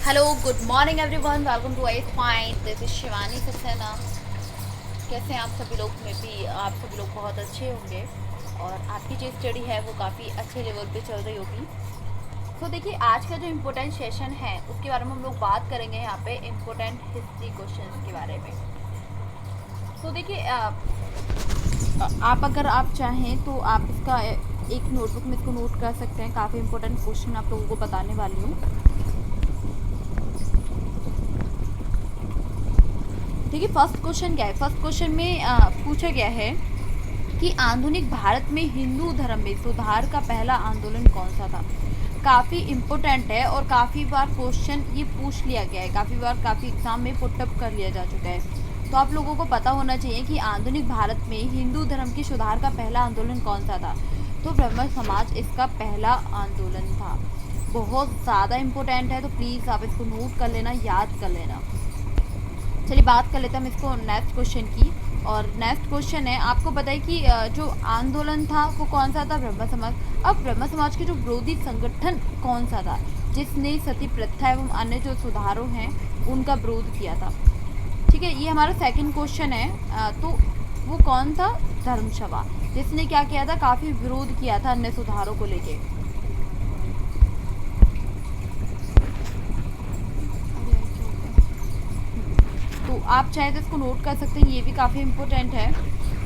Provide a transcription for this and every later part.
Hello good morning everyone, welcome to ice point. This is Shivani Saxena. कैसे हैं आप सभी लोग? में भी आप सभी लोग बहुत अच्छे होंगे और आपकी जो स्टडी है वो काफ़ी अच्छे लेवल पे चल रही होगी। तो देखिए, आज का जो इम्पोर्टेंट सेशन है उसके बारे में हम लोग बात करेंगे यहाँ पे इम्पोर्टेंट हिस्ट्री क्वेश्चंस के बारे में। तो देखिए, आप अगर आप चाहें तो आप इसका एक नोटबुक में इसको नोट कर सकते हैं। काफ़ी इम्पोर्टेंट क्वेश्चन आप लोगों को बताने वाली हूँ। देखिए, फर्स्ट क्वेश्चन क्या है। फर्स्ट क्वेश्चन में पूछा गया है कि आधुनिक भारत में हिंदू धर्म में सुधार का पहला आंदोलन कौन सा था। काफ़ी इम्पोर्टेंट है और काफ़ी बार क्वेश्चन ये पूछ लिया गया है, काफ़ी बार काफ़ी एग्जाम में पुटअप कर लिया जा चुका है। तो आप लोगों को पता होना चाहिए कि आधुनिक भारत में हिंदू धर्म के सुधार का पहला आंदोलन कौन सा था। तो ब्रह्म समाज इसका पहला आंदोलन था। बहुत ज़्यादा इम्पोर्टेंट है, तो प्लीज़ आप इसको नोट कर लेना, याद कर लेना। चलिए बात कर लेते हैं हम इसको नेक्स्ट क्वेश्चन की। और नेक्स्ट क्वेश्चन है, आपको पता है कि जो आंदोलन था वो कौन सा था? ब्रह्म समाज। अब ब्रह्म समाज के जो विरोधी संगठन कौन सा था जिसने सती प्रथा एवं अन्य जो सुधारों हैं उनका विरोध किया था? ठीक है, ये हमारा सेकंड क्वेश्चन है। तो वो कौन था? धर्म सभा, जिसने क्या किया था? काफ़ी विरोध किया था अन्य सुधारों को लेके। तो आप चाहे तो इसको नोट कर सकते हैं, ये भी काफ़ी इम्पोर्टेंट है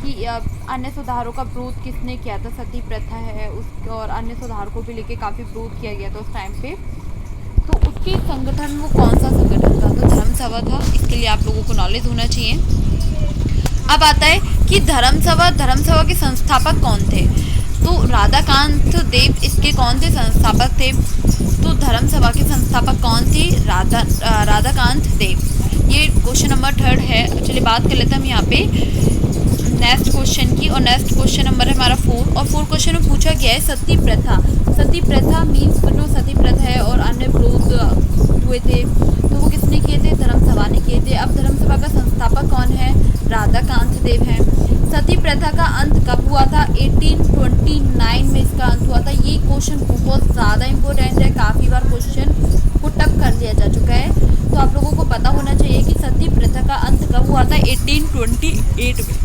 कि अन्य सुधारों का विरोध किसने किया था। सती प्रथा है उस और अन्य सुधार को भी लेके काफ़ी विरोध किया गया था उस टाइम पे। तो उसके संगठन वो कौन सा संगठन था? तो धर्म सभा था। इसके लिए आप लोगों को नॉलेज होना चाहिए। अब आता है कि धर्म सभा के संस्थापक कौन थे? तो राधाकांत देव इसके कौन थे? संस्थापक थे। तो धर्म सभा के संस्थापक कौन थे? राधाकांत देव। ये क्वेश्चन नंबर थर्ड है। चलिए बात कर लेते हैं हम यहाँ पे नेक्स्ट क्वेश्चन की। और नेक्स्ट क्वेश्चन नंबर है हमारा 4। और 4 क्वेश्चन में पूछा गया है सती प्रथा। सती प्रथा मीन्स जो सती प्रथा है और अन्य विरोध हुए थे तो वो किसने किए थे? धर्म सभा ने किए थे। अब धर्म सभा का संस्थापक कौन है? राधाकांत देव हैं। सती प्रथा का अंत कब हुआ था? 1829 में इसका अंत हुआ था। ये क्वेश्चन बहुत ज़्यादा इम्पोर्टेंट है, काफ़ी बार क्वेश्चन पुटअप कर लिया जा चुका है। तो आप लोगों को पता होना चाहिए कि सती प्रथा का अंत कब हुआ था? 1828 में।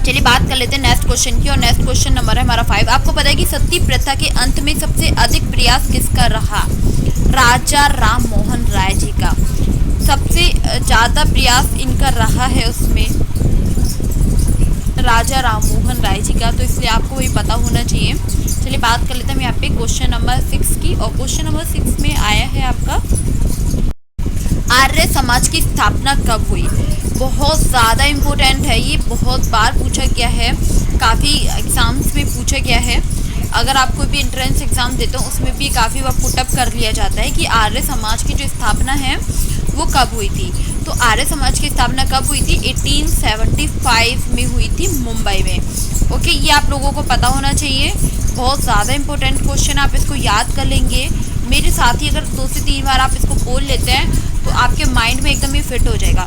चलिए बात कर लेते हैं नेक्स्ट क्वेश्चन की। और नेक्स्ट क्वेश्चन नंबर है हमारा 5। आपको पता है कि सती प्रथा के अंत में सबसे अधिक प्रयास किसका रहा? राजा राम मोहन राय जी का सबसे ज़्यादा प्रयास इनका रहा है, उसमें राजा राम मोहन राय जी का। तो इसलिए आपको वही पता होना चाहिए। चलिए बात कर लेते हैं हम यहाँ पे क्वेश्चन नंबर 6 की। और क्वेश्चन नंबर 6 में आया है आपका आर्य समाज की स्थापना कब हुई? बहुत ज़्यादा इम्पोर्टेंट है, ये बहुत बार पूछा गया है, काफ़ी एग्ज़ाम्स में पूछा गया है। अगर आप कोई भी एंट्रेंस एग्ज़ाम देते हो उसमें भी काफ़ी बार पुटअप कर लिया जाता है कि आर्य समाज की जो स्थापना है वो कब हुई थी। तो आर्य समाज की स्थापना कब हुई थी? 1875 में हुई थी, मुंबई में। ओके, ये आप लोगों को पता होना चाहिए। बहुत ज़्यादा इम्पोर्टेंट क्वेश्चन, आप इसको याद कर लेंगे। मेरे साथ ही अगर 2 से 3 बार आप इसको बोल लेते हैं तो आपके माइंड में एकदम ये फिट हो जाएगा।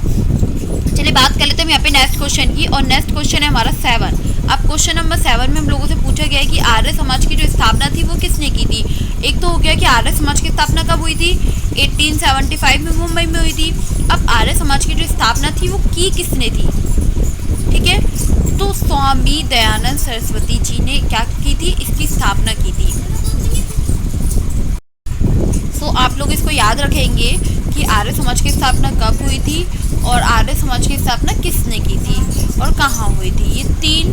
चलिए बात कर लेते हैं यहाँ पे नेक्स्ट क्वेश्चन की। और नेक्स्ट क्वेश्चन है हमारा 7। अब क्वेश्चन नंबर 7 में हम लोगों से पूछा गया है कि आर्य समाज की जो स्थापना थी वो किसने की थी। एक तो हो गया कि आर्य समाज की स्थापना कब हुई थी? 1875 में मुंबई में हुई थी। अब आर्य समाज की जो स्थापना थी वो की किसने थी? ठीक है, तो स्वामी दयानंद सरस्वती जी ने क्या की थी? इसकी स्थापना की थी। तो आप लोग इसको याद रखेंगे कि आर्य समाज की स्थापना कब हुई थी और आर्य समाज की स्थापना किसने की थी और कहाँ हुई थी। ये 3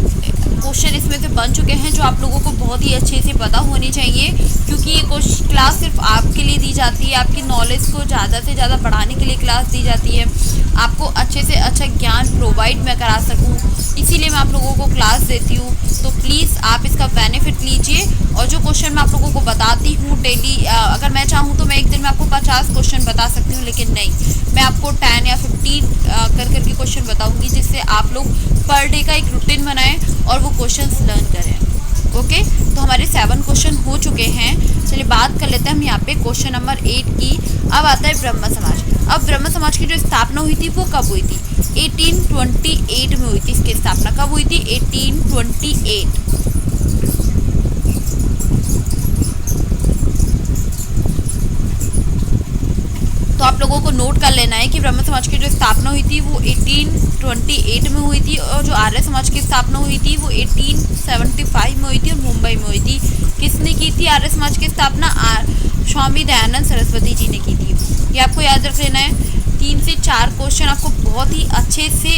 क्वेश्चन इसमें से बन चुके हैं जो आप लोगों को बहुत ही अच्छे से पता होनी चाहिए, क्योंकि ये क्लास सिर्फ आपके लिए दी जाती है, आपकी नॉलेज को ज़्यादा से ज़्यादा बढ़ाने के लिए क्लास दी जाती है, आपको अच्छे से अच्छा ज्ञान प्रोवाइड मैं करा सकूँ, इसीलिए मैं आप लोगों को क्लास देती हूँ। तो प्लीज़ आप इसका बेनिफिट लीजिए। और जो क्वेश्चन मैं आप लोगों को बताती हूँ डेली, अगर मैं चाहूँ तो मैं एक दिन में आपको 50 क्वेश्चन बता सकती हूँ, लेकिन नहीं, मैं आपको 10 या 15 करके क्वेश्चन बताऊँगी, जिससे आप लोग पर डे का एक रूटीन बनाएं और वो क्वेश्चंस लर्न करें। ओके, तो हमारे 7 क्वेश्चन हो चुके हैं। चलिए बात कर लेते हैं हम यहाँ पे क्वेश्चन नंबर 8 की। अब आता है ब्रह्म समाज। अब ब्रह्म समाज की जो स्थापना हुई थी वो कब हुई थी? 1828 में हुई थी। इसकी स्थापना कब हुई थी? 1828। लोगों को नोट कर लेना है कि ब्रह्म समाज की जो स्थापना हुई थी वो 1828 में हुई थी, और जो आर्य समाज की स्थापना हुई थी वो 1875 में हुई थी और मुंबई में हुई थी। किसने की थी आर्य समाज की स्थापना? स्वामी दयानंद सरस्वती जी ने की थी। ये आपको याद रख लेना है। 3 से 4 क्वेश्चन आपको बहुत ही अच्छे से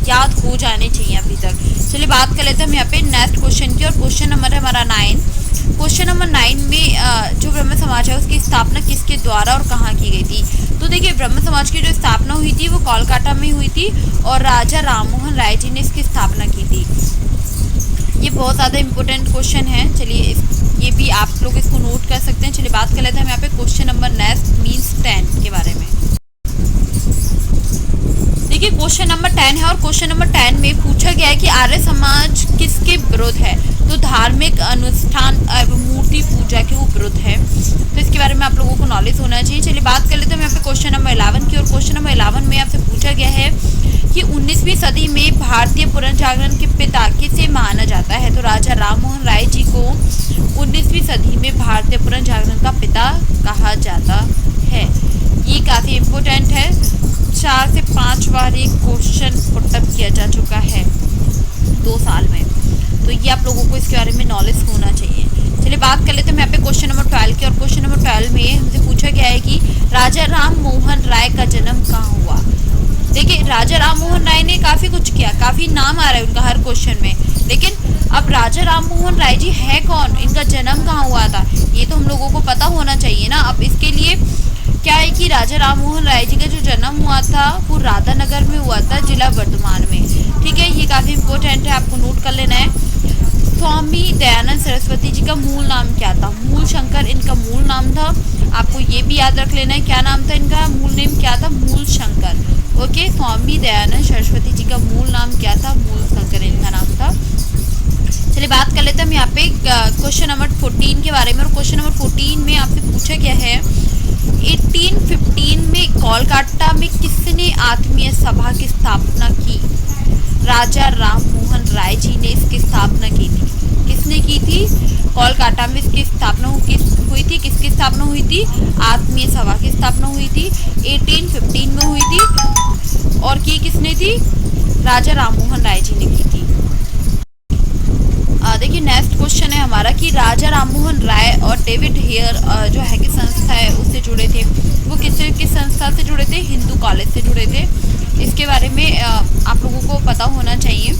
याद हो जाने चाहिए अभी तक। चलिए बात कर लेते हैं हम यहाँ पे नेक्स्ट क्वेश्चन की, और क्वेश्चन नंबर है हमारा 9। क्वेश्चन नंबर 9 में जो ब्रह्म समाज है उसकी स्थापना किसके द्वारा और कहाँ की गई थी? तो देखिए, ब्रह्म समाज की जो स्थापना हुई थी वो कोलकाता में हुई थी और राजा राममोहन राय जी ने इसकी स्थापना की थी। ये बहुत ज़्यादा इंपॉर्टेंट क्वेश्चन है। चलिए ये भी आप लोग इसको नोट कर सकते हैं। चलिए बात कर लेते हैं हम यहाँ पे क्वेश्चन नंबर नेक्स्ट मीन्स 10 के बारे में। देखिए क्वेश्चन नंबर 10 है, और क्वेश्चन नंबर 10 में पूछा गया है कि आर्य समाज किसके विरुद्ध है? तो धार्मिक अनुष्ठान एवं मूर्ति पूजा के विरुद्ध है। तो इसके बारे में आप लोगों को नॉलेज होना चाहिए। चलिए बात कर लेते हैं यहाँ पे क्वेश्चन नंबर 11 की, और क्वेश्चन नंबर 11 में आपसे पूछा गया है कि 19वीं सदी में भारतीय पुनर्जागरण के पिता किसे माना जाता है? तो राजा राममोहन राय जी को 19वीं सदी में भारतीय पुनर्जागरण का पिता कहा जाता है। ये काफ़ी इम्पोर्टेंट है। 4 से 5 बार ये क्वेश्चन पुटअप किया जा चुका है 2 साल में, तो ये आप लोगों को इसके बारे में नॉलेज होना चाहिए। चलिए बात कर लेते हैं यहाँ पे क्वेश्चन नंबर 12 की, और क्वेश्चन नंबर 12 में हमसे पूछा गया है कि राजा राममोहन राय का जन्म कहाँ हुआ? देखिए राजा राममोहन राय ने काफ़ी कुछ किया, काफ़ी नाम आ रहा है उनका हर क्वेश्चन में, लेकिन अब राजा राममोहन राय जी है कौन, इनका जन्म कहाँ हुआ था, ये तो हम लोगों को पता होना चाहिए ना। अब इसके लिए क्या है कि राजा राममोहन राय जी का जो जन्म हुआ था वो राधानगर में हुआ था, जिला वर्धमान में। ठीक है, ये काफ़ी इंपॉर्टेंट है, आपको नोट कर लेना है। स्वामी दयानंद सरस्वती जी का मूल नाम क्या था? मूल शंकर इनका मूल नाम था। आपको ये भी याद रख लेना है क्या नाम था इनका, मूल नेम क्या था? मूल शंकर। ओके, स्वामी दयानंद सरस्वती जी का मूल नाम क्या था? मूल शंकर इनका नाम था। चलिए बात कर लेते हैं हम यहाँ पे क्वेश्चन नंबर 14 के बारे में, और क्वेश्चन नंबर 14 में आपसे पूछा गया है 1815 में कोलकाता में किसने आत्मीय सभा की स्थापना की? राजा राममोहन राय जी ने इसकी स्थापना की थी। किसने की थी? कोलकाता में इसकी स्थापना हुई थी। किसकी स्थापना हुई थी? आत्मीय सभा की स्थापना हुई थी, 1815 में हुई थी, और की किसने थी? राजा राममोहन राय जी ने की थी। देखिए नेक्स्ट क्वेश्चन है हमारा कि राजा राममोहन राय और डेविड हेयर जो है कि संस्था है उससे जुड़े थे। वो किस संस्था से जुड़े थे? हिंदू कॉलेज से जुड़े थे। इसके बारे में आप लोगों को पता होना चाहिए।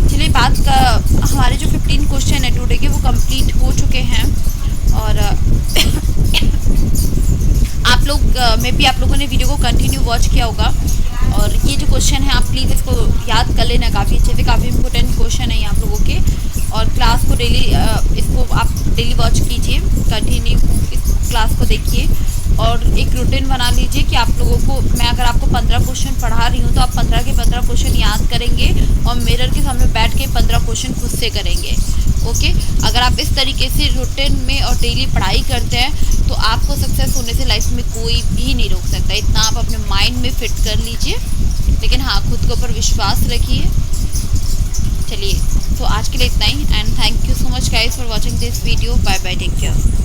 चलिए हमारे जो 15 क्वेश्चन है टुडे के वो कंप्लीट हो चुके हैं, और आप लोग में भी आप लोगों ने वीडियो को कंटिन्यू वॉच किया होगा, और ये जो क्वेश्चन है आप प्लीज़ इसको याद कर लेना काफ़ी अच्छे से। काफ़ी इंपॉर्टेंट क्वेश्चन है ये आप लोगों के, और क्लास को डेली इसको आप डेली वॉच कीजिए, कंटिन्यू इस क्लास को देखिए, और एक रूटीन बना लीजिए कि आप लोगों को मैं अगर आपको 15 क्वेश्चन पढ़ा रही हूँ तो आप 15 के 15 क्वेश्चन याद करेंगे और मिरर के सामने बैठ के 15 क्वेश्चन खुद से करेंगे। ओके, अगर आप इस तरीके से रूटीन में और डेली पढ़ाई करते हैं तो आपको सक्सेस होने से लाइफ में कोई भी नहीं रोक सकता। इतना आप अपने माइंड में फिट कर लीजिए, लेकिन हाँ खुद के ऊपर विश्वास रखिए। चलिए, तो आज के लिए इतना ही, and thank you so much guys for watching this video. Bye bye, take care.